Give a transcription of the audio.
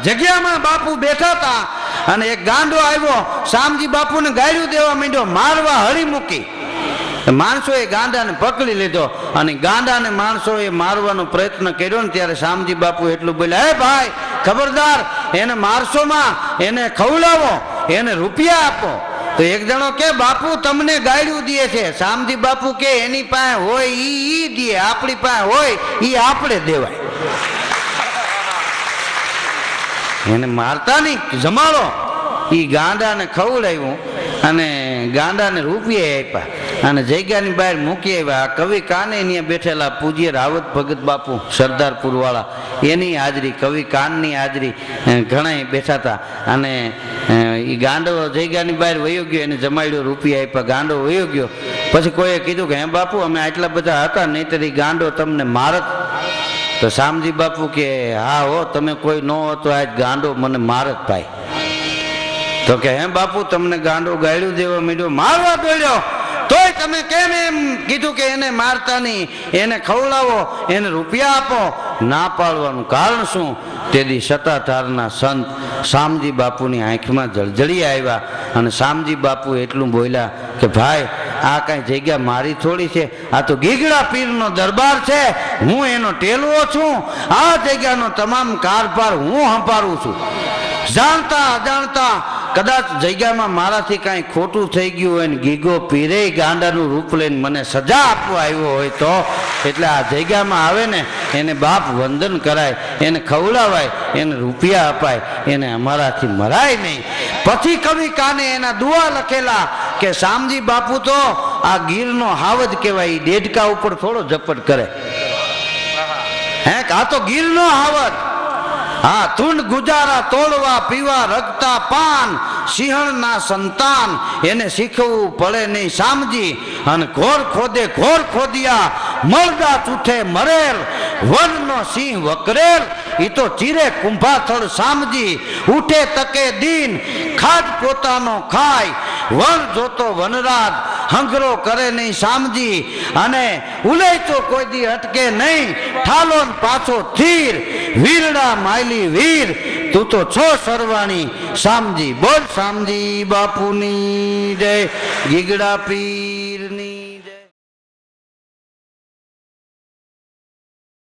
જગ્યામાં બાપુ બેઠા હતા અને એક ગાંડો આવ્યો, શામજી બાપુને ગાળ્યું દેવા માંડ્યો, મારવા હળી મૂકી. માણસોએ ગાંડાને પકડી લીધો અને ગાંડાને માણસોએ મારવાનો પ્રયત્ન કર્યો ને ત્યારે શામજી બાપુ એટલું બોલ્યા, હે ભાઈ ખબરદાર, એને મારશોમાં, એને ખવડાવો, એને રૂપિયા આપો. તો એક જણો કે બાપુ તમને ગાળ્યું દે છે. શામજી બાપુ કે એની પાસે હોય ઈ દે, આપણી પાસે હોય ઈ આપણે દેવાય. એને મારતા નહીં, જમાડો. ઈ ગાંડાને ખવડાવ્યું અને ગાંડાને રૂપિયા આપ્યા અને જગ્યાની બહાર મૂકી આવ્યા. કવિ કાને ત્યાં બેઠેલા પૂજ્ય રાવત ભગત બાપુ સરદારપુર વાળા, એની હાજરી, કવિ કાનની હાજરી, ઘણા બેઠા હતા. અને એ ગાંડો જગ્યાની બહાર વયો ગયો, એને જમાડ્યો, રૂપિયા આપ્યા, ગાંડો વયો ગયો. પછી કોઈએ કીધું કે હે બાપુ અમે આટલા બધા હતા, નહીંતર એ ગાંડો તમને મારત. તો શામજી બાપુ કે હા હો, તમે કોઈ ન હો તો આજ ગાંડો મને મારત ભાઈ. તો કે હે બાપુ તમને ગાંડો ગાળ્યું દેવા માંડ્યો, મારવા દોડ્યો, તોય તમે કેમ એમ કીધું કે એને મારતા નહીં, એને ખવડાવો, એને રૂપિયા આપો? ના પાડવાનું કારણ શું? તેથી સત્તાધારના સંત શામજી બાપુની આંખમાં જળજળી આવ્યા અને શામજી બાપુ એટલું બોલ્યા કે ભાઈ આ કાંઈ જગ્યા મારી થોડી છે, આ તો ગીગડા પીરનો દરબાર છે, હું એનો ટેલવો છું, આ જગ્યાનો તમામ કારભાર હું સંભાળું છું. જાણતા અજાણતા કદાચ જગ્યામાં મારાથી કાંઈ ખોટું થઈ ગયું હોય ને ગીગો પીરે ગાંડાનું રૂપ લઈને મને સજા આપવા આવ્યો હોય તો, એટલે આ જગ્યામાં આવે ને એને બાપ વંદન કરાય, એને ખવડાવાય, એને રૂપિયા અપાય, એને અમારાથી મરાય નહીં. પછી કવિ કાને એના દુઆ લખેલા કે શામજી બાપુ તો આ ગીરનો હાવજ કહેવાય, દેડકા ઉપર થોડો ઝપટ કરે. હે આ તો ગીરનો હાવજ. હા, તુંડ ગુજારા તોડવા પીવા રગતા પાન, સિંહણના સંતાન, એને શીખવવું પડે નહીં શામજી. અને ઘોર ખોદે ઘોર ખોદિયા, મળદા ચૂઠે મરેલ, વનનો સિંહ વકરેલ, ઈ તો ચીરે કુંભાથળ શામજી. ઉઠે તકે દીન, ખાજ પોતાનો ખાય, વન જોતો વનરાજ, હંગરો કરે નહીં શામજી. અને ઉલય તો કોઈ દી અટકે નહીં, ઠાલો પાછો થીર, વીરડા માયલી વીર, તું તો છો સરવાણી શામજી. બોલ શામજી બાપુની જય. ગીગડા પી